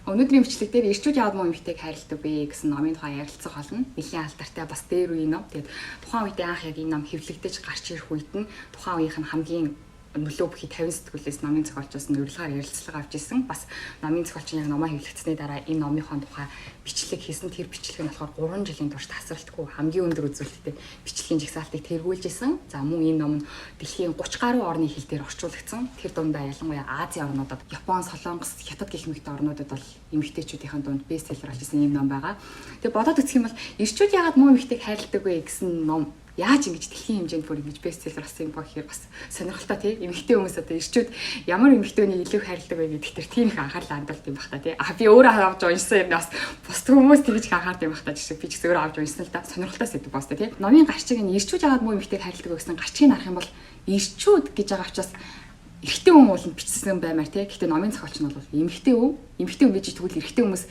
Өнөөдрийн бичлэг дээр ирчүүд яагаад муу эмэгтэйг хайрладаг вэ гэсэн номын тухай ярилцах болно. Нэлийн алдартай бас дээр үе ном. Тэгээд тухайн үед анх яг энэ ном хэвлэгдэж гарч ирэх үед нь тухайн үеийнх нь хамгийн нөлөө бүхий 50 сэтгүүлээс номын зохиолчоос нь урилгаар ярилцлага авч ирсэн. Бас номын зохиолч нь яг номоо хэвлэгдсэний дараа энэ номынхон тухай бичлэг хийсэн. Тэр бичлэг нь болохоор 3 жилийн турш тасралтгүй хамгийн өндөр үзүүлэлттэй бичлэгийн жагсаалтыг тэргүүлж исэн. За мөн энэ ном нь дэлхийн 30 гаруй орны хэл дээр орчуулагдсан. Тэр дундаа ялангуяа Азийн орнуудад, Япон, Солонгос, Хятад гэх мэт орнуудад бол эмэгтэйчүүдийн дунд бестселлер болж исэн юм ном байгаа. Тэгээ бодоод үзэх юм бол ирчүүд яагаад муу эмэгтэйг хайрладаг вэ гэсэн ном яаж ингэж дэлхийн хэмжээнд бүр ингэж бестселлер болсон юм бо гэхээр бас сонирхолтой тий. Эмэгтэй хүмүүс одоо ирчүүд ямар эмэгтэйний илүү хайрладаг вэ гэдэг тэр тийм их анхаарлаа хандуулт юм бах та тий. Би өөрөө авч уншсан юм бас бус хүмүүс тэгж анхаард юм бах та жишээ би ч өөрөө авч уншсан л да. Сонирхолтой сэдв бас тий. Номын гарчиг нь ирчүүд яагаад муу эмэгтэйг хайрладаг вэ гэсэн гарчгийг харах юм бол ирчүүд гэж байгаа учраас эрэгтэй хүн ууланд бичсэн баймаар тий. Гэхдээ номын зохиолч нь бол эмэгтэй хүн гэж тэгвэл эрэгтэй хүмүүс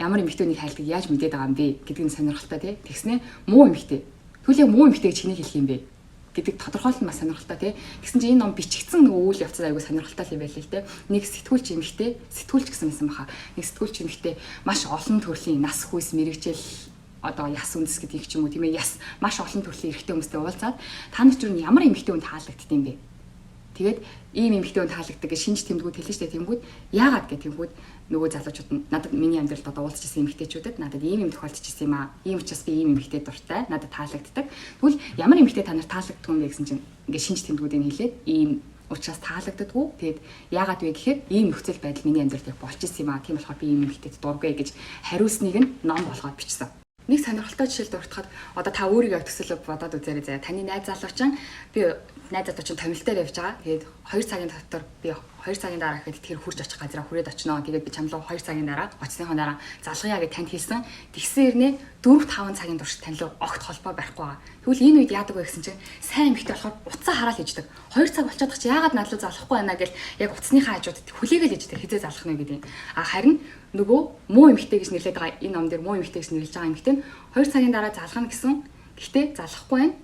ямар эмэгтэйнийг хайрладаг яаж мэдээд байгаа юм бэ гэдэг нь сонирхолтой тий. Тэгснэ муу эмэгтэй Түлээ муу эмэгтэйг чиний хэлэх юм бэ гэдэг тодорхойлол нь бас сонирхолтой тий. Гэсэн чинь энэ ном бичигдсэн нөгөө үйл явцад аягүй сонирхолтой юм байл л тий. Нэг сэтгүүлч эмэгтэй, сэтгүүлч гэсэн байсан баха. Нэг сэтгүүлч эмэгтэй маш олон төрлийн нас хүйс мэрэгжил одоо яс үндэс гэдэг ч юм уу тийм ээ яс маш олон төрлийн эрэгтэй хүмүүстэй уулзаад та нар ч ямар эмэгтэй хүн таалагддаг юм бэ? Тэгээд ийм эмэгтэй хүн таалагддаг гэж шинж тэмдгүүд хэлсэн шүү дээ. Тэнгүүд яагаад гэх тэмдгүүд нөгөө залуучууд нь надад миний амьдралд одоо уулзж ирсэн эмэгтэйчүүдэд надад ийм тохиолдож ирсэн юм аа. Ийм учраас би ийм эмэгтэй дуртай. Надад таалагддаг. Тэгвэл ямар эмэгтэй та нар таалагддаг юм бэ гэсэн чинь ингээд шинж тэмдгүүдийг хэлээд ийм учраас таалагддаггүй. Тэгээд яагаад вэ гэхээр ийм нөхцөл байдал миний амьдралд яг болж ирсэн юм аа. Тийм болохоор би ийм эмэгтэйд дургүй гэж хариулсныг нь ном болгоод бичсэн. Нэг сонирхолтой жишээл дуртахад одоо та өөрийгөө төсөөлөв бодоод үзээрэй заяа. Таны найз залуучин би найз залуучин томилтоор явж байгаа. Тэгээд 2 цагийн дотор би 2 цагийн дараа гэхэд тэр хурж очих газараа хүрээд очино. Тэгээд би чамлуу 2 цагийн дараа очсныхоо дараа залгая гэж танд хэлсэн. Тэгсэн хэрнээ 4-5 цагийн турш тань руу огт холбоо барихгүй байгаа. Тэгвэл энэ үед яадаг вэ гэсэн чинь сайн эмэгтэй болохоор уцаа хараал хийждэг. 2 цаг болчиход чи яагаад надлуу залахгүй байна гэл яг уцсныхаа хажууд хүлээгээл хийждэг. Хизээ залах нь гэдэг. Харин нөгөө муу эмэгтэй гэж нэрлэдэг байгаа энэ ном дээр муу эмэгтэй гэж нэрлэж байгаа эмэгтэй нь 2 цагийн дараа залгана гэсэн. Гэхдээ залахгүй байна.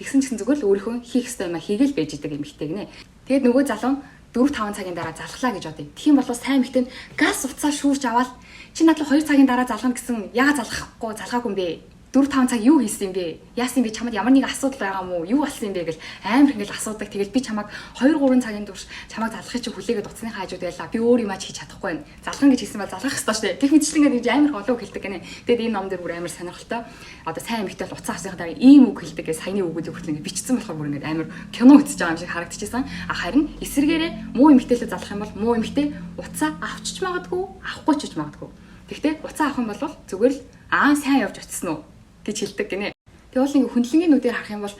Тэгсэн чинь зүгээр л өөрийнхөө хийх ёстой юмаа хийгээл байж идэг эмэгтэй гинэ. Тэгээд нөгөө залуу 4-5 цагийн дараа залглаа гэж бодъё. Тэгхийн бол сайн эмэгтэй нь газ уцаа шүүрч аваад чи надлуу 2 цагийн дараа залгана гэсэн яагаад залгахгүй залгаагүй юм бэ? 4-5 цаг юу хийсэн юм бэ? Яасан бэ? Чамд ямар нэгэн асуудал байгаа мó? Юу болсон юм бэ гэл амар ингээл асуудаг. Тэгэл би чамайг 2-3 цагийн турш чамайг залгахыг чи хүлээгээд уцсны хаажууд байлаа. Би өөр юм хийж чадахгүй байна. Залгах гэж хэлсэн бол залгах ёстой шүү дээ. Тех мэдчлэн гэж амар олон үг хэлдэг гэнэ. Тэгэд энэ ном дээр бүр амар сонирхолтой. Одоо сайн эмэгтэй бол уцаа авсныхаа дараа ийм үг хэлдэг гэж саяны үгүүдийг хүртэл ингээд бичсэн болохоор бүр ингээд амар кино үзэж байгаа юм шиг харагдчихсан. Харин эсэргээрээ муу эмэгтэйлээ залгах юм бол муу эмэгтэй уцаа авчиж магадгүй, авахгүй ч гэж магадгүй. Тэгтээ уцаа авах юм бол зүгээр л сайн явж очсон уу гэж хэлдэг гинэ. Тэгвэл ингээ хүндлэнгийн нүдээр харах юм бол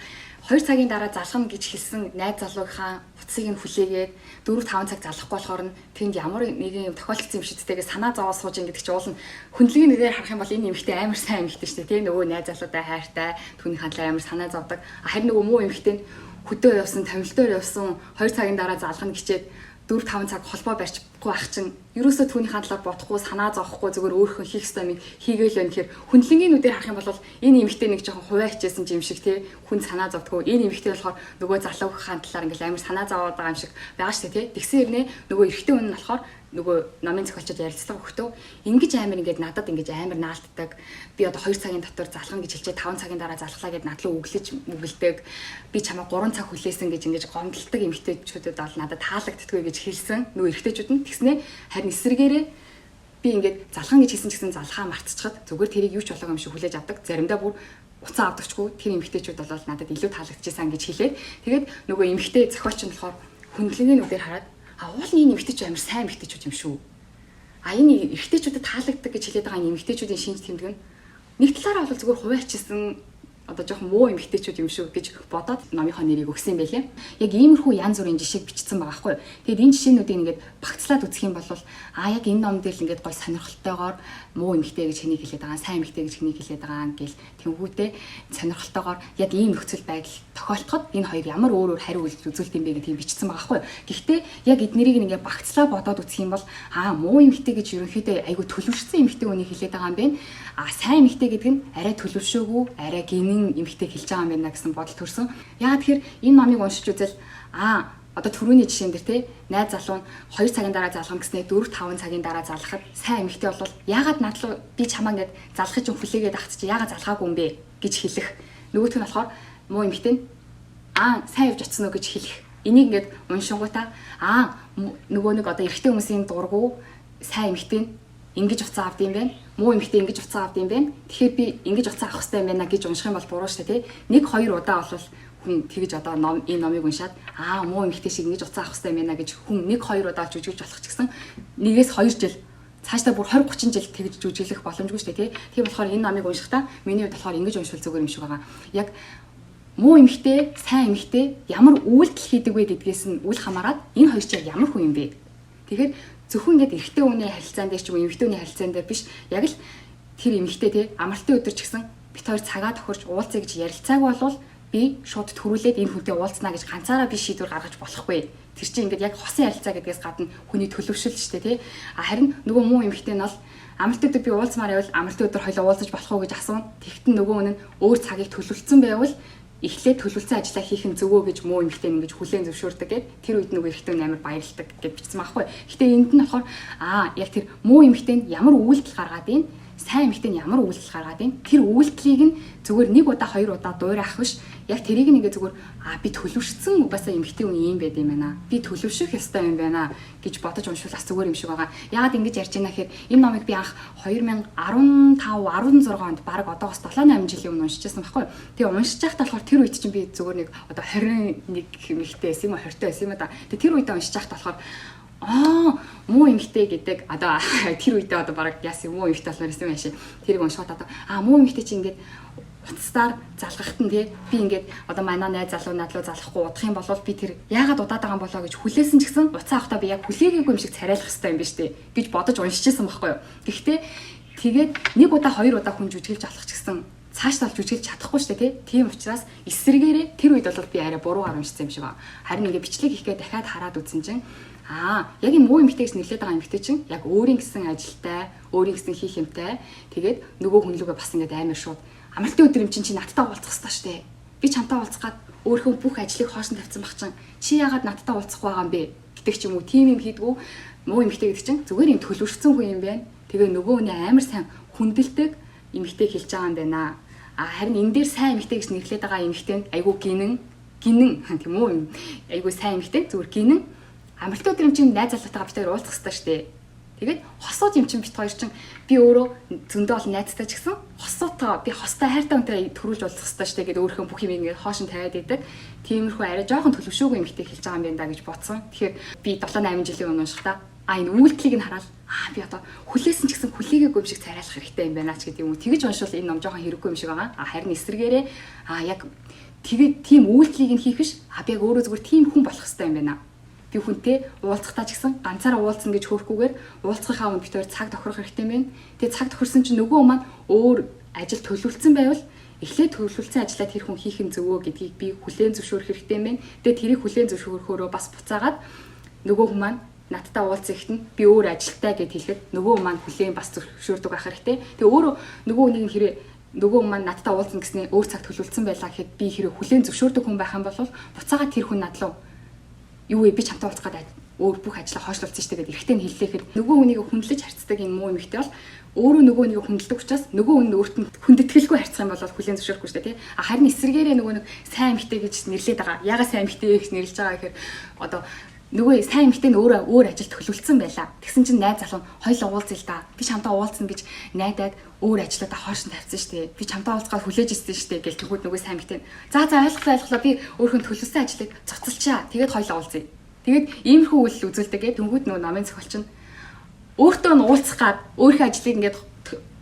2 цагийн дараа залгана гэж хэлсэн найз залуугийнхаа уцыг нь хүлээгээд 4-5 цаг залгахгүй болохоор нь тэнд ямар нэгэн юм тохиолдсон юм шиг тэгээ санаа зовоо сууж ин гэдэг чинь уул нь хүндлэнгийн нүдээр харах юм бол энэ эмэгтэй амар сайн эмэгтэй шүү дээ. Тэ нөгөө найз залуутай хайртай түүний хандлага амар санаа зовдөг. Харин нөгөө муу эмэгтэй нь хөдөө явсан, томилтоор явсан 2 цагийн дараа залгана гэчээд 4-5 цаг холбоо барьчихгүй ах чинь ерөөсөө түүний хандлаар бодохгүй санаа зовхгүй зүгээр өөрийнхөө хийх ёстой юм хийгээл байна гэхээр хүндлэнгийн нүдээр харах юм бол энэ эмэгтэй нэг жоохон хуваа хичээсэн юм шиг тий хүн санаа зовдгоо энэ эмэгтэй болохоор нөгөө залуугийн хандлаар ингээл амар санаа зовоод байгаа юм шиг байгаа шүү тий тэгсэн хэрнээ нөгөө эрэгтэй хүн нь болохоор нөгөө номын зохиолчид ярилцлага өгтөө ингэж амар ингээд надад ингэж амар наалтдаг би одоо 2 цагийн дотор залгана гэж хэлчихээ 5 цагийн дараа залглаа гэд надлуу өглөж мүгэлдэг би чамаа 3 цаг хүлээсэн гэж ингэж гомдолдог эмэгтэйчүүдэд бол надад таалагддаггүй гэж хэлсэн нөгөө эрэгтэйчүүд нь тэгснэ харин эсрэгээрээ би ингээд залгана гэж хэлсэн ч гэсэн залхаа мартчихад зүгээр тэрийг юу ч болоогүй юм шиг хүлээж авдаг заримдаа бүр уцаа авдагчгүй тэр эмэгтэйчүүд бол надад илүү таалагдчихсан гэж хэлээд тэгээд нөгөө эмэгтэй зохиолч нь болохоор хүндлэнгийн нүдээр хараад уул нь энэ эмэгтэйч амар сайн эмэгтэйчүүд юм шүү. Энэ эрэгтэйчүүдэд таалагддаг гэж хэлээд байгаа энэ эмэгтэйчүүдийн шинж тэмдэг нь нэг талаараа бол зүгээр хуваачихсан одоо жоохон муу эмэгтэйчүүд юм шүү гэж бодоод номынхоо нэрийг өгсөн юм байлээ. Яг иймэрхүү янз бүрийн жишээг бичсэн байгаа байхгүй. Тэгээд энэ жишээнүүдийг ингээд багцлаад үзэх юм бол яг энэ ном дээр л ингээд гой сонирхолтойгоор муу эмэгтэй гэж хэнийг хэлээд байгаа, сайн эмэгтэй гэж хэнийг хэлээд байгаа гэл тэнгүүтээ сонирхолтойгоор яг ийм нөхцөл байдал тохиолдоход энэ хоёр ямар өөр хариу үзүүлэлт юм бэ гэдгийг бичсэн байгаа байхгүй. Гэхдээ яг эднэрийг ингээд багцлаа бодоод үзэх юм бол муу эмэгтэй гэж ерөнхийдөө айгүй төлөвшсөн эмэгтэй хүнийг хэлээд байгаа юм байна. Сайн эмэгтэй гэдэг нь арай төлөвшөөгүй, арай гинэн эмэгтэй хэлж байгаа юм байна гэсэн бодол төрсөн. Яагаад тэгэхээр энэ номыг уншиж үзэл Одоо түрүүний жишээн дээр те найз залуу нь 2 цагийн дараа залгах гэснээр 4 5 цагийн дараа залгахад сайн эмэгтэй бол яагаад надлуу би чамаа ингээд залгахыг чинь хүлээгээд ахчих чи яагаад залгаагүй юм бэ гэж хэлэх. Нөгөөх нь болохоор муу эмэгтэй нь сайн явж очсон уу гэж хэлэх. Энийг ингээд уншингуудаа нөгөө нэг одоо эрэгтэй хүмүүсийн дургу сайн эмэгтэй нь ингэж уцаа авд юм байна. Муу эмэгтэй ингэж уцаа авд юм байна. Тэгэхээр би ингэж уцаа авах хэрэгтэй юм байна гэж унших юм бол буруу шүү дээ, тий. 1-2 удаа бол хүн тэгж одоо энэ номыг уншаад муу эмэгтэй шиг ингэж уцаа авах хэрэгтэй юм байна гэж хүн 1-2 удаа жүжигж болох ч гэсэн 1-2 жил цаашдаа бүр 20-30 жил тэгж жүжиглэх боломжгүй шүү дээ, тий. Тийм болохоор энэ номыг уншихдаа миний хувьд болохоор ингэж уншвал зүгээр юм шиг байгаа. Яг муу эмэгтэй, сайн эмэгтэй ямар үйлдэл хийдэг вэ гэдгээс нь үл хамааран энэ хоёр чинь ямар хүн юм бэ? Тэгэхээр зөвхөн ингээд эрэгтэй хүний харилцаан дээр ч юм уу эмэгтэй хүний харилцаан дээр биш, яг л тэр эмэгтэй тий амралтын өдөр ч гэсэн бит хоёр цагаа тохирч уулзъя гэж ярилцааг болвол би шууд төрүүлээд энэ хүнтэй уулзнаа гэж ганцаараа би шийдвэр гаргаж болохгүй. Тэр чинь ингээд яг хосын харилцаа гэдгээс гадна хүний төлөвшөл шүү дээ, тий. Харин нөгөө муу эмэгтэй нь бол амралтын өдөр би уулзмаар байвал амралтын өдөр хоёлоо уулзаж болох уу гэж асууна. Тэгтэн нөгөө хүн нь өөр цагийг төлөвлөсөн байвал эхлээд төлөвлөсөн ажлаа хийх нь зөвөө гэж муу эмэгтэй ингэж хүлээн зөвшөөрдөг гэд тэр үед нөгөө эрэгтэй амар баярлдаг гэж бичсэн байхгүй. Гэтэ энд нь болохоор яг тэр муу эмэгтэй нь ямар үйлдэл гаргаад ийн, сайн эмэгтэй нь ямар үйлдэл гаргаад ийн, тэр үйлдэлийг нь зүгээр 1 удаа 2 удаа дуурайх биш. Яг тэрийг нэгээ зүгээр би төлөвшсөн угаасаа эмэгтэй хүн юм байд юм байна. Би төлөвшөх ёстой юм байна гэж бодож уншвал бас зүгээр юм шиг байгаа. Яагаад ингэж ярьж байна гэхээр энэ номыг би анх 2015 16 онд баг одоогоос 7-8 жилийн өмнө уншижсэн байхгүй. Тэгээ уншиж байхдаа болохоор тэр үед чинь би зүгээр нэг одоо 21 эмэгтэй байсан юм уу 20 байсан юм да. Тэгээ тэр үедээ уншиж байхдаа болохоор муу эмэгтэй гэдэг одоо тэр үедээ одоо баг яасан муу эмэгтэй болохоор юм яашаа. Тэрийг уншихад одоо муу эмэгтэй чинь ингээд уцтаар залгахт нь тий би ингээд одоо манай найз залуу надлуу залахгүй удах юм бол би тэр яагаад удаад байгаа юм болоо гэж хүлээсэн ч гэсэн уцаа авахтаа би яг хүлээгээгүй юм шиг царайлах хэрэгтэй юм биш тий гэж бодож уншижсэн байхгүй юу. Гэхдээ тэгээд 1 удаа 2 удаа хүн жүжиглж алах ч гэсэн цааш тал жүжиглж чадахгүй шүү дээ тий. Тийм учраас эсрэгээрээ тэр үед бол би арай буруугаар уншсан юм шиг байна. Харин ингээд бичлэг хийхдээ дахиад хараад үзсэн чинь яг энэ муу эмэгтэйгс нэрлээд байгаа эмэгтэй чинь яг өөрийн гэсэн ажилтай, өөрийн гэсэн хийх юмтай. Тэгээд нөгөө хүн лүгээ бас ингээд амар шууд амралтын өдөр юм чинь чи надтай уулзах хэрэгтэй шүү дээ. Би чамтай уулзгаад өөрийнхөө бүх ажлыг хоош нь тавьсан баг чинь чи яагаад надтай уулзах байгаа юм бэ гэдэг ч юм уу. Тийм юм хийдгүү муу эмэгтэй гэдэг чинь зүгээр юм төлөвшсөн хүн юм байна. Тэгээ нөгөө хүний амар сайн хүндэлдэг эмэгтэй хэлж байгаа юм байна. Харин энэ дээр сайн эмэгтэй гэж нэрлээд байгаа эмэгтэй нь айгүй гинэн тийм үү? Айгүй сайн эмэгтэй зүгээр гинэн амралтын өдөр юм чинь найз залуутайгаа бид хоёр уулзах хэрэгтэй шүү дээ. Тэгээд хосууд юм чинь бит хоёр чинь би өөрөө зөндөө бол найзтай ч гэсэн хосуудтайгаа би хостой хайртай хүнтэй төрүүлж уулзах хэрэгтэй шүү дээ гэдэг өөрийнхөө бүх юм ингээд хоошин тавиад идэг. Тиймэрхүү арай жоохон төлөвшөөгүй юм ихтэй хэлж байгаа юм байна да гэж бодсон. Тэгэхээр би 7-8 жилийн өмнө уншихдаа энэ үйлдэлийг нь хараад би одоо хүлээсэн ч гэсэн хүлээгээгүй юм шиг царайлах хэрэгтэй юм байна ч гэдэг юм уу. Тэгэж уншвал энэ ном жоохон хэрэггүй юм шиг байгаа. Харин эсрэгээрээ яг тэгээд тийм үйлдэлийг нь хийх биш. Би яг өөрөө зүгээр тийм хүн болох хэрэгтэй юм байна. Би хүнтэй уулзахтаа ч гэсэн ганцаараа уулзсан гэж хөөрхгүйгээр уулзахынхаа өмнө бид хоёр цаг тохирох хэрэгтэй юм байна. Тэгээ цаг тохирсон чинь нөгөө маань өөр ажил төлөвлөсөн байвал эхлээд төлөвлөсөн ажлаа тэр хүн хийх нь зөвөө гэдгийг би хүлээн зөвшөөрөх хэрэгтэй юм байна. Тэгээ тэрийг хүлээн зөвшөөрөхөөрөө бас буцаагаад нөгөө хүн маань надтай уулзах ихт нь би өөр ажилтаа гэд хэлэхэд нөгөө хүн маань хүлээн бас зөвшөөрдөг байх хэрэгтэй. Тэгээ өөрөө нөгөө хүнийг хэрэг нөгөө маань надтай уулзна гэснээр өөр цаг төлөвлөсөн байлаа гэхэд би хэрэг хүлээн зөвшөөрдөг хүн байх юм бол буцаагаад тэр хүн надлуу юу вэ би чамтай уулзах гэдэг өөр бүх ажлаа хойшлуулсан шүү дээ гэдэг эргэтэй нь хэллээхэд нөгөө хүнийг хүндлэж харьцдаг энэ муу эмэгтэй бол өөрөө нөгөө нэг хүндэлдэг учраас нөгөө хүн өөрт нь хүндэтгэлгүй харьцах юм бол хүлээн зөвшөөрөхгүй шүү дээ тий. Харин эсрэгээрээ нөгөө нэг сайн эмэгтэй гэж нэрлээд байгаа. Ягаад сайн эмэгтэй гэж нэрлэж байгаа гэхээр одоо нөгөө сайн эмэгтэй нь өөр ажил төлөвлөсөн байлаа. Тэгсэн чинь найз залуу хоёул уулзъя л да. Би чамтай уулзна гэж найдаад өөр ажлуудаа хоош нь тавьсан шүү дээ. Би чамтай уулзгаад хүлээж ирсэн шүү дээ гэл тэгвэл нөгөө сайн эмэгтэй. За ойлголоо би өөрхөн төлөвлөсөн ажлыг цуцалчаа. Тэгээд хоёул уулзъя. Тэгээд иймэрхүү үйл үзүүлдэг. Тэнгүүд нөгөө намын зохиолч нь өөртөө нь уулзах гад өөрийнхөө ажлыг ингээд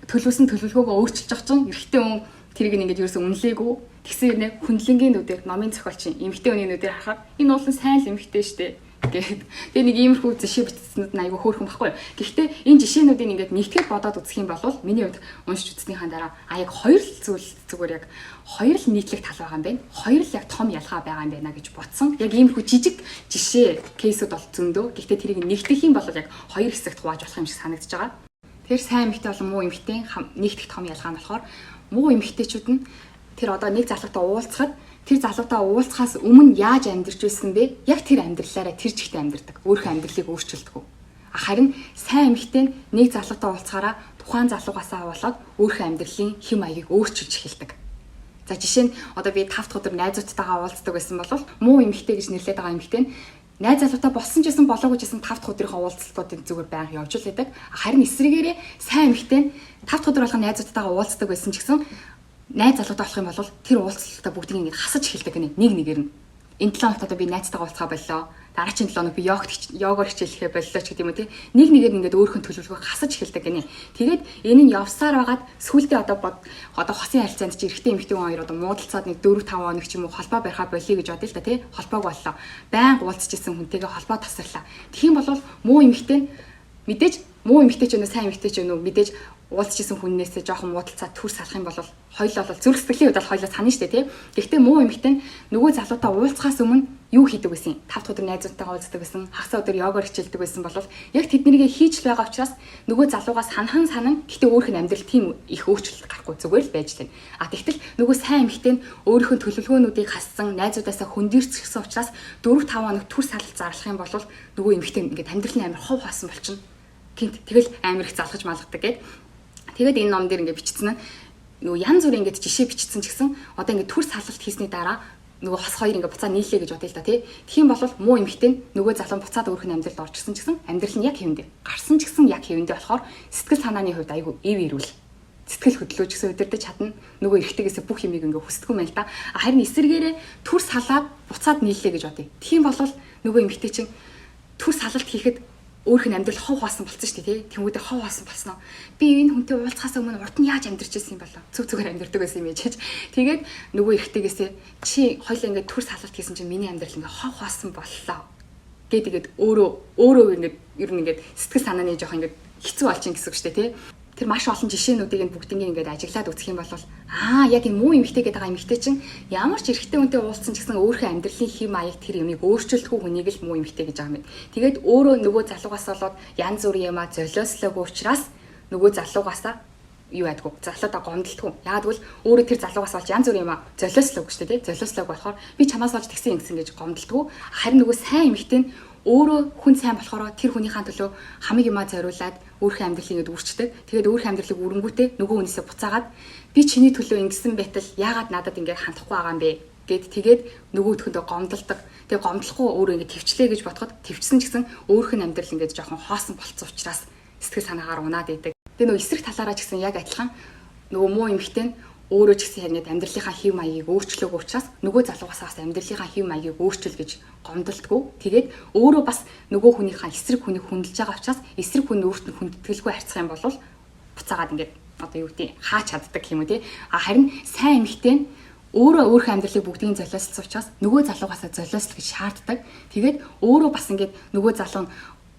төлөвлөсөн төлөвлөгөөгөө өөрчилж авах чинь эрэгтэй хүн тэрийг ингээд ерөөсөө үнэлээгүй. Тэгсэн нэ хүндлэнгийн нүдээр намын зохиолч эмэгтэй хүний нүдээр харахад энэ уулын сайн л эмэгтэй шүү дээ. Тэгээ нэг иймэрхүү жишээ бичсэнүүд нь айгүй хөөрхөн баггүй. Гэхдээ энэ жишээнүүдийг ингээд нэгтгэж бодоод үзэх юм бол миний хувьд уншиж үзснийхаа дараа яг хоёр л зүйл зүгээр яг хоёр л нийтлэг тал байгаа юм байна. Хоёр л яг том ялгаа байгаа юм байна гэж бодсон. Яг иймэрхүү жижиг жишээ кейсүүд бол зөндөө. Гэхдээ тэрийг нэгтгэх юм бол яг хоёр хэсэгт хувааж болох юм шиг санагдаж байгаа. Тэр сайн эмэгтэй болон муу эмэгтэй нэгтгэх том ялгаа нь болохоор муу эмэгтэйчүүд нь тэр одоо нэг залуутай уулзахад тэр залуутай уулзахаас өмнө яаж амьдарч байсан бэ? Яг тэр амьдралаараа тэр чигтээ амьдардаг. Өөрийнхөө амьдралыг өөрчилдөг. Харин сайн эмэгтэй нэг залуутай уулзахаараа тухайн залуугаасаа болоод өөрийнхөө амьдралын хэм маягийг өөрчилж эхэлдэг. За жишээ нь одоо би 5 дахь өдөр найзуудтайгаа уулздаг байсан бол муу эмэгтэй гэж нэрлэдэг байгаа эмэгтэй нь найз залуутай болсон ч гэсэн болоогүй ч гэсэн 5 дахь өдрийнхөө уулзалтуудыг зүгээр байнга явж л байдаг. Харин эсрэгээрээ сайн эмэгтэй 5 дахь өдөр болгон найзуудтайгаа уулздаг байсан ч гэсэн найз залуутай болох юм бол тэр уулзалтаа бүгдийг ингэж хасаж эхэлдэг гэнэ нэг нэгээр нь. Энэ 7 хоногт одоо би найзтайгаа уулзгаа боллоо. Дараагийн 7 хоног би йогоор хичээлэхээ боллоо ч гэдэг юм уу тий. Нэг нэгээр нь ингэж өөрхөн төлөвлөгөө хасаж эхэлдэг гэнэ. Тэгээд энэ нь явсаар байгаад сүүлдээ одоо хосын харилцаанд чи эрэгтэй эмэгтэй хүн хоёр одоо муудалцаад нэг 4 5 хоног ч юм уу холбоо барихаа болъё гэж бодъё л та тий. Холбоог боллоо. Байнга уулзчихсан хүнтэйгээ холбоо тасарлаа. Тэгэх юм бол муу эмэгтэй нь мэдээж муу эмэгтэй ч өнөө сайн эмэгтэй ч өнөө мэдээж уулзчихсан хүннээсээ жоохон муудалцаад төрс салах юм бол хоёлоо бол зүрх сэтгэлийн хувьд бол хоёлоо санана штэ тий. Гэхдээ муу эмэгтэй нь нөгөө залуутай уулзахаас өмнө юу хийдэг байсан? 5 дахь өдөр найзуудтайгаа уулздаг байсан. Хагас өдөр йогоор хичээлдэг байсан бол яг тэднийгээ хийж л байгаа учраас нөгөө залуугаас санан гэхдээ өөрийнх нь амьдрал тийм их өөрчлөлт гарахгүй зүгээр л байж лээ. А тэгтэл нөгөө сайн эмэгтэй нь өөрийнх нь төлөвлөгөөнүүдийг хассан, найзуудаасаа хөндөрчихсэн учраас 4 5 хоног төрс салалт зарлах юм бол нөгөө эмэгтэй ингээд амьдрал нь амар хов хаасан болчихно. Гинт тэгэл амар их залхаж малгадаг гэд. Тэгээд энэ ном дээр ингээд бичсэн нь нөгөө янз бүрийн ингээд жишээ бичсэн ч гэсэн одоо ингээд төрс салалт хийсний дараа нөгөө хос хоёр ингээд буцаа нийлээ гэж бодъё л да тий. Тэгхийн бол муу эмэгтэй нөгөө залуу буцаад өөрөх нь амьдралд орчихсон ч гэсэн амьдрал нь яг хэвэндээ. Гарсан ч гэсэн яг хэвэндээ болохоор сэтгэл санааны хувьд айгүй эв ирүүл. Сэтгэл хөдлөөж гэсэн удирдах чадна. Нөгөө эрэгтэйгээс бүх юмыг ингээд хүсдэг юм байна л да. Харин эсэргээрээ төрс салаад буцаад нийлээ гэж бодъё. Тэгхийн бол нөгөө эмэгтэй чинь төрс салалт хийхэд өөрийнх нь амьдрал хов хаасан болсон шүү дээ тий. Тэмүүдэд хов хаасан болсноо. Би энэ хүнтэй уулзахаас өмнө урд нь яаж амьдарч ирсэн юм болоо. Зүг зүгээр амьдардаг байсан юм ээж. Тэгээд нөгөө эрэгтэйгээсээ чи хоёлаа ингээд төрс халалт хийсэн чинь миний амьдрал ингээд хов хаасан боллоо. Тэгээд өөрөө ингээд ер нь ингээд сэтгэл санааны жоох ингээд хэцүү болчих гэсэн үг шүү дээ тий. Тэр маш олон жишээнүүдийг бүгднийг ингээд ажиглаад үзэх юм бол яг энэ муу эмэгтэй гэдэг байгаа эмэгтэй чинь ямар ч эрэгтэй хүнтэй уулзсан ч гэсэн өөрийнхөө амьдралын хэм маяг тэр юмыг өөрчилдөггүй хүнийг л муу эмэгтэй гэж байгаа юм. Тэгээд өөрөө нөгөө залуугаас болоод янз бүрийн юмаа золиослоогүй учраас нөгөө залуугаасаа юу ядгүй залуудаа гомдолтгүй. Яг тэгвэл өөрөө тэр залуугаас болж янз бүрийн юмаа золиослоогүй шүү дээ тий. Золиослоогүй болохоор би чамаас болж тэгсэн ингэсэн гэж гомдолтгүй. Харин нөгөө сайн эмэгтэй нь өөрөө хүн сайн болохоор тэр хүнийхээ төлөө хамаг юмаа зориулаад өөрийнхөө амьдралыг ингэж үрчдэг. Тэгээд өөрийнхөө амьдралыг үрэнгүүтээ нөгөө хүнээсээ буцаагаад би чиний төлөө ингэсэн байтал яагаад надад ингэж хандахгүй байгаа юм бэ гэд тэгээд нөгөөдхөндөө гомдолдог. Тэгээд гомдлохгүй өөрөө ингэж төвчлээ гэж бодоход төвчсөн ч гэсэн өөрийнх нь амьдрал ингэж жоохон хоосон болцсон учраас сэтгэл санаагаар унаад идэг. Тэгээд нөгөө эсрэг талаараа ч гэсэн яг адилхан нөгөө муу эмэгтэй нь өөрөө ч гэсэн яг амьдралынхаа хэв маягийг өөрчлөөгүй учраас нөгөө залуугаас амьдралынхаа хэв маягийг өөрчил гэж гомдолтгүй. Тэгээд өөрөө бас нөгөө хүнийхээ эсрэг хүнийг хүндэлж байгаа учраас эсрэг хүн өөрт нь хүндэтгэлгүй харьцах юм бол буцаагаад ингээд одоо юу гэдэг хаач чаддаг юм уу тий. Харин сайн эмэгтэй нь өөрөө өөрийнхөө амьдралыг бүгдийг золиослсон учраас нөгөө залуугаас золиослох гэж шаарддаг. Тэгээд өөрөө бас ингээд нөгөө залуу нь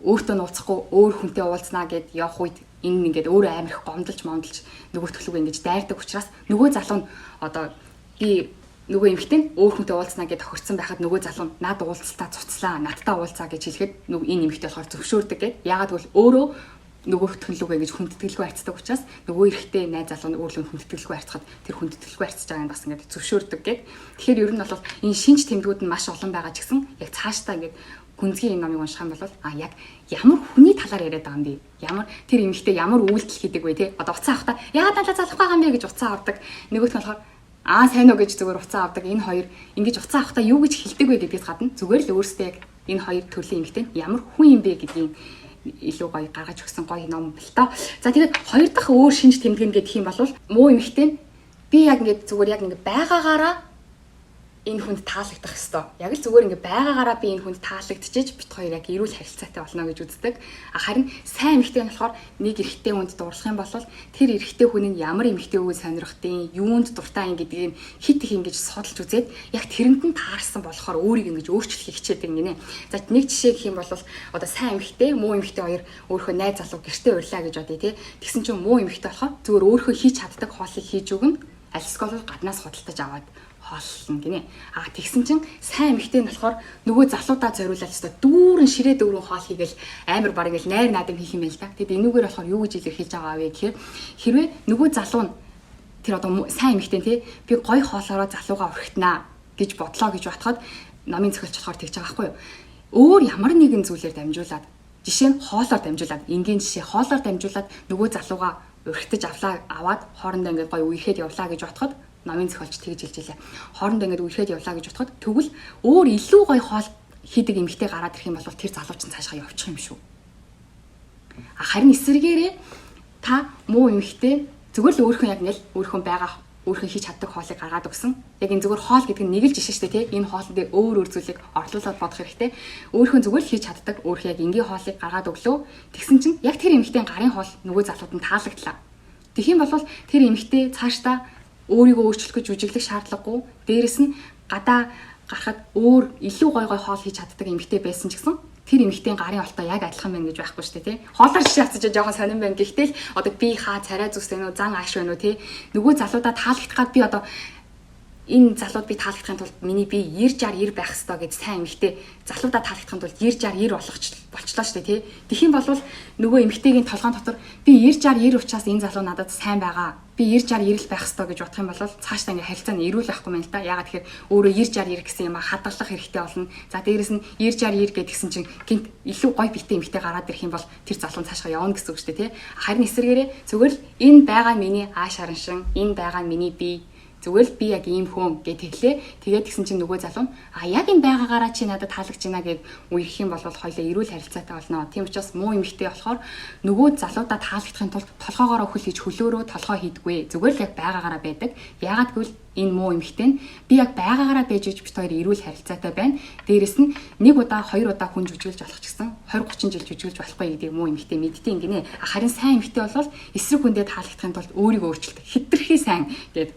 өөртөө нууцахгүй өөр хүнтэй уулзнаа гэд явах үед энэ ингээд өөрөө амар их гомдолж нөгөө төлөвөө ингэж дайрдаг учраас нөгөө залуу нь одоо би нөгөө эмэгтэй нь өөр хүнтэй уулзнаа гэд тохирсон байхад нөгөө залуу нь над уулзалтаа цуцлаа надтай уулзаа гэж хэлэхэд нөгөө энэ эмэгтэй болохоор зөвшөөрдөг гэд ягаад гэвэл өөрөө нөгөө төлөвөө ингэж хүндэтгэлгүй харьцдаг учраас нөгөө эрэгтэй найз залуу нь өөрлөө хүндэтгэлгүй харьцахад тэр хүндэтгэлгүй харьцаж байгааг нь бас ингэж зөвшөөрдөг гэд тэгэхээр ер нь бол энэ шинж тэмдгүүд нь маш олон байгаа ч гэсэн яг цаашдаа ингэж гүнзгий энэ номыг унших юм бол яг ямар хүний талаар яриад байгаа юм бэ? Ямар тэр эмэгтэй ямар үйлдэл хийдэг вэ те? Одоо уцаа авахта яагаад надад залах байгаа юм бэ гэж уцаа авдаг. Нөгөөх нь болохоор сайн уу гэж зүгээр уцаа авдаг. Энэ хоёр ингэж уцаа авахта юу гэж хэлдэг вэ гэдгээс гадна зүгээр л өөрсдөө яг энэ хоёр төрлийн эмэгтэй ямар хүн юм бэ гэдгийг илүү гоё гаргаж өгсөн гоё ном л тоо. За тэгээд хоёр дахь өөр шинж тэмдэг гэдэг юм бол муу эмэгтэй би яг ингэж зүгээр яг ингэ байгаагаараа энэ хүнд таалагдах ёстой. Яг л зүгээр ингээ байгаагаараа би энэ хүнд таалагдчихэж бит хоёр яг эрүүл харилцаатай болно гэж үздэг. Харин сайн эмэгтэй нь болохоор нэг эрэгтэй хүнд дурлах юм бол тэр эрэгтэй хүн нь ямар эмэгтэй үйл сонирхдیں۔ Юунд дуртай ин гэдгийг хит их ингэж судалж үзээд яг тэрэнд нь таарсан болохоор өөрийг ингэж өөрчлөх хичээдэг гинэ. За нэг жишээ гэх юм бол одоо сайн эмэгтэй, муу эмэгтэй хоёр өөрийнхөө найз залуу гэртээ урьлаа гэж бодъё тий. Тэгсэн чинь муу эмэгтэй болохоор зүгээр өөрийнхөө хийж чаддаг хоолыг хийж өгнө. Альскол гаднаас худалдаж аваад хооллно гинэ. Тэгсэн чинь сайн эмэгтэй нь болохоор нөгөө залуудаа зориулаад өстой дүүрэн ширээ дүүрэн хоол хийгээл амар баг ингээл найр наадам хийх юм байл та. Тэгэд энүүгээр болохоор юу гэж илэрхийлж байгаа вэ гэхээр хэрвээ нөгөө залуу нь тэр одоо сайн эмэгтэй тий би гоё хоолоороо залуугаа урагтнаа гэж бодлоо гэж батхад номын зохиолч болохоор тэгж байгаа байхгүй юу. Өөр ямар нэгэн зүйлээр дамжуулаад жишээ нь хоолоор дамжуулаад энгийн жишээ хоолоор дамжуулаад нөгөө залууга урагтаж аваад хоорондоо ингээд гоё үехэд явлаа гэж батхад номын зохиолч тэгж хэлж илээ. Хоорондоо ингээд үехэд явлаа гэж батхад тэгвэл өөр илүү гоё хоол хийдэг эмэгтэй гараад ирэх юм бол тэр залуу чинь цаашгаа явчих юм шүү. Харин эсвэргээрээ та муу эмэгтэй зүгээр л өөрхөн яг ингээл өөрхөн байгаа өөрхөн хийж чаддаг хоолыг гаргаад өгсөн. Яг энэ зүгээр хоол гэдэг нь нэг л жишээ шүү дээ, тийм. Энэ хоолн дээр өөр зүйлийг орлуулад бодох хэрэгтэй. Өөрхөн зүгээр л хийж чаддаг өөрхөн яг энгийн хоолыг гаргаад өглөө. Тэгсэн чинь яг тэр эмэгтэй гарын хоол нөгөө залууд нь таалагдлаа. Тэгэх юм бол тэр эмэгтэй цаашдаа өөрийгөө өөрчлөх гэж жүжиглэх шаардлагагүй. Дээрэс нь гадаа гарахад өөр илүү гой хоол хийж чаддаг эмэгтэй байсан ч гэсэн тэр эмэгтэй гарын олтоо яг адилхан байна гэж байхгүй шүү дээ, тий. Хоолоор жишээ авчиж жоохон сонирн байна. Гэхдээ л одоо би хаа царай зүс вэ нүү, зан ааш вэ нүү, тий. Нөгөө залуудаа таалагдахад би одоо энэ залууд би таалагдахын тулд миний би 90-60-90 байх хэрэгтэй гэж сайн эмэгтэй залуудаа таалагдахын тулд 90-60-90 болчлоо шүү дээ, тий. Тэгэх юм бол нөгөө эмэгтэйгийн толгойн дотор би 90-60-90 учраас энэ залуу надад сайн байгаа. Би 90-60-90 л байх хэрэгтэй гэж бодох юм бол цаашдаа ингээ харилцаа нь эрүүл байхгүй мэн л да. Ягаад тэгэхээр өөрөө 90-60-90 гэсэн юм а хадгалах хэрэгтэй болно. За дээрэс нь 90-60-90 гэдгсэн чинь гинт илүү гоё битээ эмэгтэй гараад ирэх юм бол тэр залуу цаашгаа явна гэсэн үг шүү дээ, тий. Харин эсвэргээрээ зүгээр л энэ байгаа миний ааш хараншин, энэ байгаа миний бие зүгээр л би яг ийм хүн гэж тэглээ. Тэгээд гисэн чинь нөгөө залуу нь яг энэ байгаагаараа чи надад таалагдж байна гэд үерх юм бол хоёлаа эрүүл харилцаатай болно. Тийм учраас муу эмэгтэй болохоор нөгөө залуудаа таалагдахын тулд толгоогоороо хөл хийж хөлөөрөө толгоо хийдэггүй. Зүгээр л яг байгаагаараа байдаг. Ягаад гэвэл энэ муу эмэгтэй нь би яг байгаагаараа байж бит хоёр эрүүл харилцаатай байна. Дээрэс нь нэг удаа хоёр удаа хүн жүжиглж болох ч гэсэн 20-30 жил жүжиглж болохгүй гэдгийг муу эмэгтэй мэдтiin гинэ. Харин сайн эмэгтэй бол эсрэг хүндээ таалагдахын тулд өөрийгөө өөрчилдөг. Хитрхи сайн гэд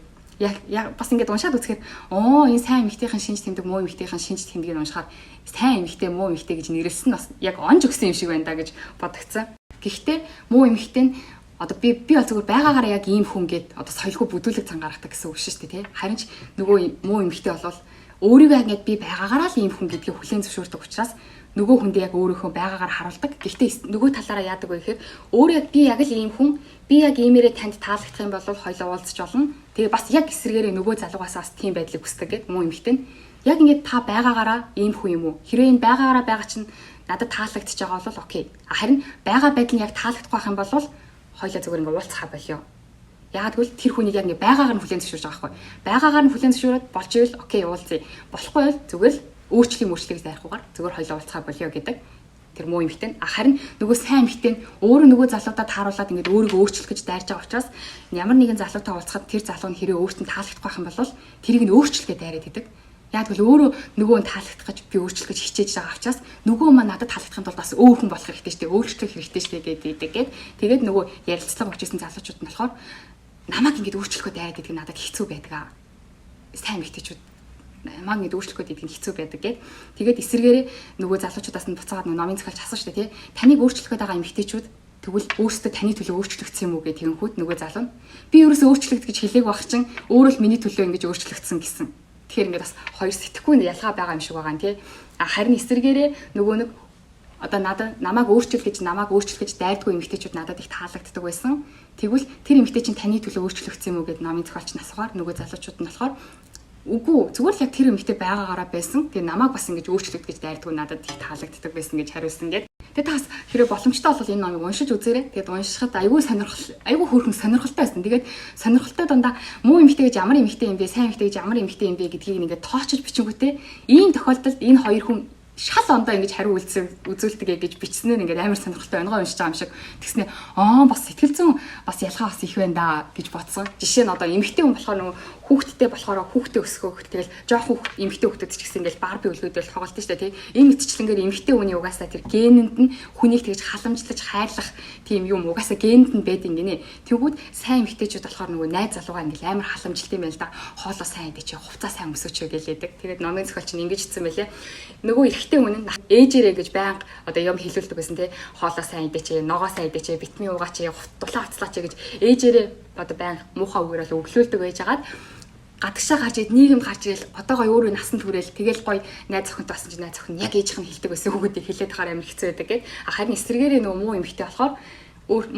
яг бас ингэж уншаад үзэхээр энэ сайн эмэгтэйхэн шинж тэмдэг муу эмэгтэйхэн шинж тэмдгийг уншихаар сайн эмэгтэй муу эмэгтэй гэж нэрлсэн нь бас яг онж өгсөн юм шиг байна да гэж бодогцсон. Гэхдээ муу эмэгтэй нь одоо би бол зүгээр байгаагаараа яг ийм хүн гэд одоо соёлгүй бүдүүлэг цан гаргадаг гэсэн үг шүү дээ, тий. Харин ч нөгөө муу эмэгтэй бол өөрийгөө яг би байгаагаараа л ийм хүн гэдгийг хүлээн зөвшөөрдөг учраас нөгөө хүндээ яг өөрийнхөө байгаагаар харуулдаг. Гэхдээ нөгөө талаараа яадаг вэ гэхээр өөрөө яг би яг л ийм хүн, би яг иймэрээ танд таалагдах юм бол хоёлоо уулзч болно. Тэгээ бас яг эсрэгээрээ нөгөө залуугаас бас тийм байдлыг хүсдэг гэд муу эмэгтэй нь яг ингээд та байгаагаараа ийм хүн юм уу? Хэрвээ энэ байгаагаараа байгаа чинь надад таалагдчих байгаа бол окей. Харин байгаа байдал нь яг таалагдах байх юм бол хоёлоо зүгээр ингээд уулзхаа болио. Яг тэгвэл тэр хүнийг яг ингээд байгаагаар нь хүлээн зөвшөөрж байгаа байхгүй. Байгаагаар нь хүлээн зөвшөөрөөд болж ивэл окей уулзъя. Болохгүй бол зүгээр л өөрчлөлийг зайхгүйгээр зүгээр хоёлоо уулзхаа болио гэдэг тэр муу эмэгтэй. Харин нөгөө сайн эмэгтэй нь өөрөө нөгөө залуудаа тааруулаад ингээд өөрийгөө өөрчлөх гэж дайрж байгаа учраас ямар нэгэн залуутай уулзахад тэр залуу нь хэрэг өөртөө таалагдах байх юм бол тэрийг нь өөрчлөхөд дайраад идэг. Яг тэгвэл өөрөө нөгөө нь таалагдах гэж би өөрчлөх гэж хичээж байгаа учраас нөгөө маань надад таалагдахын тулд бас өөр хүн болох хэрэгтэй шүү дээ. Өөрчлөх хэрэгтэй шүү дээ гэдэг. Тэгээд нөгөө ярилцлага өгчсэн залуучууд нь болохоор намайг ингээд өөрчлөхөд дайраад идэг надад хэцүү байдаг. Сайн эмэгтэйчүүд намайг ингээд өөрчлөхөд идэг нь хэцүү байдаг гэд. Тэгээд эсэргээрээ нөгөө залуучуудаас нь буцаагаад номын зохиолч асууж штэ тий. Таныг өөрчлөхөд байгаа эмэгтэйчүүд тэгвэл өөрсдөө таны төлөө өөрчлөгдсөн юм уу гэх тэгэнгүүт нөгөө залуу нь би ерөөсөө өөрчлөгд гэж хэлээг байх чинь өөрөө л миний төлөө ингэж өөрчлөгдсөн гэсэн. Тэгэхээр ингээд бас хоёр сэтгэхгүй ялгаа байгаа юм шиг байгаа нь тий. Харин эсэргээрээ нөгөө нэг одоо намайг өөрчлөх гэж дайрдгүй эмэгтэйчүүд надад их таалагддаг байсан. Тэгвэл тэр эмэгтэй чинь таны төлөө өөрчлөгдсөн юм уу гэд номын зохиолч нь асуугаар нөгөө залуучууд нь болохоор үгүй зүгээр л яг тэр эмэгтэй байгаагаараа байсан. Тэгээ намайг бас ингэж өөрчлөлт гэж дайрдгүй надад их таалагддаг байсан гэж хариулсан гэдэг. Тэгээ тас хэрэв боломжтой бол энэ номыг уншиж үзээрэй. Тэгээд уншихад айгүй хөөрхөн сонирхолтой байсан. Тэгээд сонирхолтой дандаа муу эмэгтэй гэж ямар эмэгтэй юм бэ, сайн эмэгтэй гэж ямар эмэгтэй юм бэ гэдгийг ингээд тоочж бичингүүтээ ийм тохиолдолд энэ хоёр хүн шал ондоо ингэж хариу үзүүлдэг гэж бичснээр ингээд амар сонирхолтой өнгөө уншиж байгаа юм шиг тэгснэ бас сэтгэл зүйн бас ялгаа бас их байна да гэж бодсон. Жишээ нь одоо эмэгтэй хүн болохоор нөгөө хүүхдтэй болохоор хүүхдээ өсгөх тэгэл жоохон эмэгтэй хүүхдэд ч гэсэн ингээд барби үлгүүдэл тоглолт нь шүү дээ тий. Энэ мэтчлэнгээр эмэгтэй хүний угаасаа тэр генэнд нь хүнийг тэгж халамжлаж хайрлах тийм юм угаасаа генэнд нь байдаг гинэ. Тэгвэл сайн эмэгтэйчүүд болохоор нөгөө найз залуугаа ингээд амар халамжилт юм байл да. Хоолоо сайн идэж хувцас сайн өмсөч гэлээдэг. Тэгээд номын зохиолч нь ингэж хэлсэн байлээ. Нөгөө эрэгтэй хүн нь ээжээрээ гэж байнга одоо юм хэлүүлдэг байсан тий. Хоолоо сайн идэж, ногоо сайн идэж, витамин угаач, дулаан хувцлаач гэж ээжээрээ одоо байнга муухай үгээр бол өглөөлдөг байжгаад гадагшаа гарч ид нийгэмд гарч ирэл одоогоо өөрөө насанд хүрээл тэгэл гоё найз охинтой болсон чинь найз охин яг ээжийнх нь хэлдэг байсан хүүхдийг хэлээд тахаар амар хэцүү байдаг гэд. Харин эсрэгээрээ нөгөө муу эмэгтэй болохоор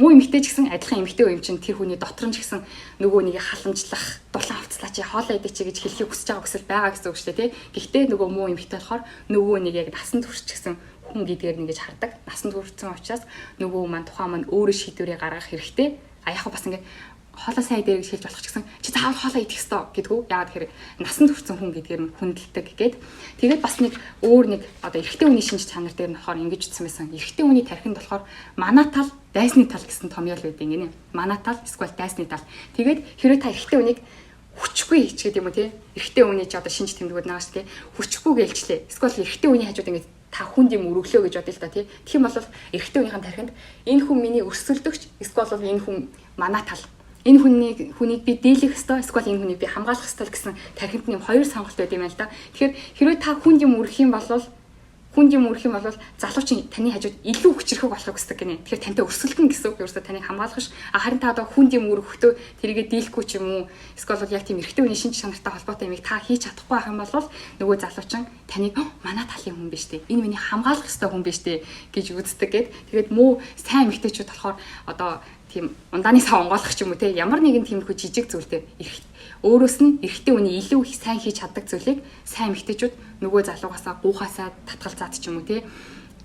муу эмэгтэй ч гэсэн адилхан эмэгтэй юм чинь тэр хүний дотор нь ч гэсэн нөгөө нэг халамжлах, дулаан хувцлаач чи хоолоо идэх чи гэж хэлхийг хүсэж байгаа хүсэл байгаа гэсэн үг шүү дээ тий. Гэхдээ нөгөө муу эмэгтэй болохоор нөгөө нэг яг насан туршчихсан хүн гэдгээр нэгэж хардаг. Насан туршсан учраас нөгөө маань тухайн маань өөрөө шийдвэрээ гаргах хэрэгтэй. А яг бас ингээд хоолоо сайн идэх гэж хэлж болох ч гэсэн чи заавал хоолоо идэх ёстой гэдгүү. Яагаад тэгэхээр насан туршсан хүн гэдгээр нь хүндэлдэг гээд. Тэгээд бас нэг өөр нэг одоо эрэгтэй хүний шинж чанар дээр нь болохоор ингэж утсан байсан. Эрэгтэй хүний тархинд болохоор манаа тал, дайсны тал гэсэн томьёол байдаг гинэ. Манаа тал эсвэл дайсны тал. Тэгээд хэрэв та эрэгтэй хүнийг хүчгүй хийчихэд юм уу тий. Эрэгтэй хүний ч одоо шинж тэмдгүүд наагаш тий. Хүчгүй гэлчлээ. Эсвэл эрэгтэй хүний хажууд ингэж та хүнд юм өргөлөө гэж бодъё л да тий. Тэгэх юм бол эрэгтэй хүнийхэн тархинд энэ хүн миний өрсөлдөгч эсвэл энэ хүн манаа тал. Энэ хүнийг би дийлэх ёстой, эсвэл энэ хүнийг би хамгаалах ёстой гэсэн тархинд нь хоёр сонголт байд юм байна л да. Тэгэхээр хэрвээ та хүнд юм өргөх юм бол залуучин таны хажууд илүү хүчрэхэг болохыг хүсдэг гинэ. Тэгэхээр тантай өрсөлдөн гэсэн үг. Ерөөсөө таныг хамгаалах ш. Харин та одоо хүнд юм өргөхдөө тэрийгэ дийлэхгүй ч юм уу, эсвэл яг тийм эрэгтэй хүний шинж чанартай холбоотой юмыг та хийж чадахгүй байх юм бол нөгөө залуучин таныг манай талын хүн биш үү? Энэ миний хамгаалах ёстой хүн биш үү гэж үздэг гээд. Тэгээд муу сайн эмэгтэйчүүд болохоор одоо тийм ундааны сав онгойлох ч юм уу те ямар нэгэн тиймэрхүү жижиг зүйлтэй өөрөөс нь эрэгтэй хүний илүү их сайн хийж чаддаг зүйлийг сайн эмэгтэйчүүд нөгөө залуугасаа гуйхасаа татгалзаад ч юм уу те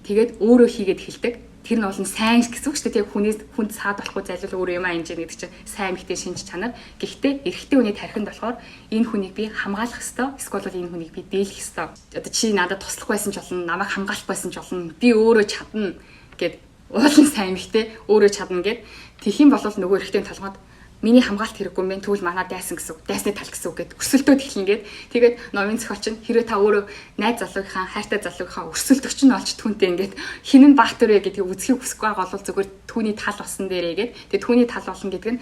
тэгээд өөрөө хийгээд эхэлдэг. Тэр нь бол сайн гэсэн үг шүү дээ. Хүнд саад болохгүй зайлшгүй өөр юм аа хэмжээ гэдэг чинь сайн эмэгтэй шинж чанар. Гэхдээ эрэгтэй хүний тархинд болохоор энэ хүнийг би хамгаалах ёстой, эсвэл энэ хүнийг би дийлэх ёстой. Одоо чи надад туслах байсан ч болно, намайг хамгаалах байсан ч болно. Би өөрөө чадна гэд уулын сайн эмэгтэй өөрөө чадна гэд тэгэх юм бол нөгөө эрэгтэй толгойд миний хамгаалт хэрэггүй юм байна. Тэгвэл манай дайсан гэсэн үг, дайсны тал гэсэн үг гэд өрсөлдөөд эхлэн гээд тэгээд новын зохиолч нь хэрвээ та өөрөө найз залуугийнхаа, хайртай залуугийнхаа өрсөлдөгч нь олж түүнтэй ингээд хинэн баатар вэ гэдгийг үзхийг хүсэхгүй байгаа бол зүгээр түүний тал болсон дээрээ гээд тэгээд түүний тал болно гэдэг нь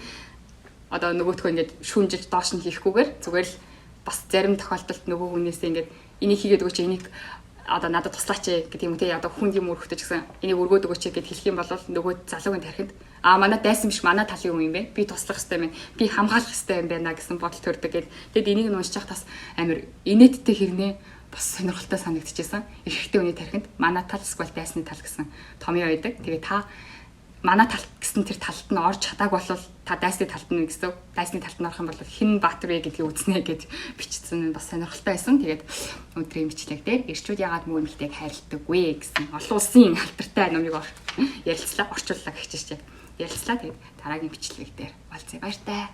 одоо нөгөөтгөө ингээд шүүнжиж доош нь хийхгүйгээр зүгээр л бас зарим тохиолдолд нөгөө хүнээсээ ингээд энийг хийгээд өгөөч, энийг одоо надад туслаач гэдэг юм те одоо хүнд юм өргөхтэй ч гэсэн энийг өргөөд өгөөч гэд хэлэх юм бол нөгөө залуугийн тархинд манай дайсан биш манай талын хүн юм бэ. Би туслах хэрэгтэй юм. Би хамгаалах хэрэгтэй юм байна гэсэн бодол төрдөг гээд тэгэд энийг нь уншиж бас амар инээдтэй хэрнээ бас сонирхолтой санагдчихсан. Эрэгтэй хүний тархинд манай тал эсвэл дайсны тал гэсэн томьёо байдаг. Тэгээд та манай тал гэсэн тэр талд нь орж чадааг бол та дайсны талд нь гэсэн дайсны талд нь орох юм бол хэн баатар вэ гэдгийг үзнэ гэж бичсэн нь бас сонирхолтой байсан. Тэгээд өнөөдрийн бичлэг дээр эрчүүд яагаад муу эмэгтэйг хайрладаггүй гэсэн олон улсын алдартай номыг ярилцлаа, орчууллаа гэх чинь ярилцлаа. Тэгээд дараагийн бичлэг дээр уулзъя. Баяртай.